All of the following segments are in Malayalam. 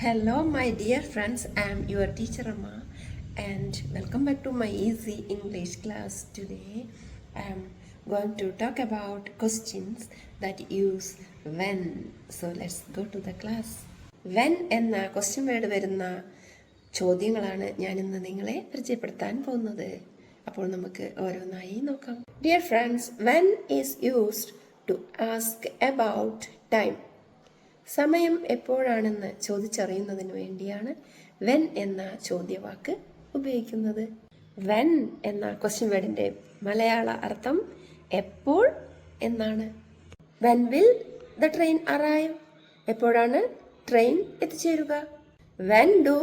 Hello, my dear friends. I am your teacher Amma, and welcome back to my easy English class. Today, I am going to talk about questions that use when. So let's go to the class. When എന്ന ക്വസ്റ്റ്യൻ വേർഡ് വരുന്ന ചോദ്യങ്ങളാണ് ഞാൻ ഇന്ന് നിങ്ങളെ പരിചയപ്പെടുത്താൻ പോകുന്നത്. അപ്പോൾ നമുക്ക് ഓരോന്നായി നോക്കാം. Dear friends, when is used to ask about time? സമയം എപ്പോഴാണെന്ന് ചോദിച്ചറിയുന്നതിന് വേണ്ടിയാണ് വെൻ എന്ന ചോദ്യവാക്ക് ഉപയോഗിക്കുന്നത്. വെൻ എന്ന ക്വസ്റ്റ്യൻ വേർഡിന്റെ മലയാള അർത്ഥം എപ്പോൾ എന്നാണ്. When will the train arrive? എപ്പോഴാണ് ട്രെയിൻ എത്തിച്ചേരുക? When do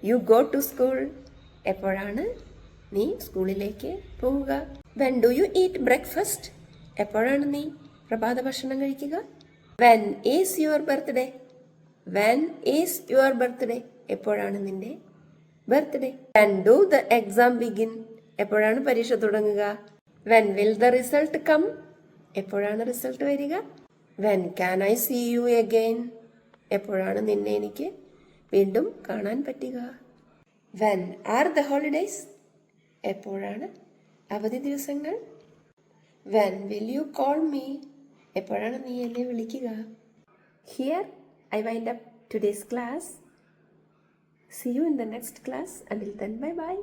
you go to school? എപ്പോഴാണ് നീ സ്കൂളിലേക്ക് പോവുക? When do you eat breakfast? എപ്പോഴാണ് നീ പ്രഭാത ഭക്ഷണം കഴിക്കുക? When is your birthday? When is your birthday? എപ്പോഴാണ് നിന്റെ birthday? When do the exam begin? എപ്പോഴാണ് പരീക്ഷ തുടങ്ങുക? When will the result come? എപ്പോഴാണ് റിസൾട്ട് വരിക? When can I see you again? എപ്പോഴാണ് നിന്നെ എനിക്ക് വീണ്ടും കാണാൻ പറ്റുക? When are the holidays? എപ്പോഴാണ് അവധി ദിവസങ്ങൾ? When will you call me? എപ്പോഴാണ് നീ എന്നെ വിളിക്കുക? Here I wind up today's class. See you in the next class. Until then, bye bye.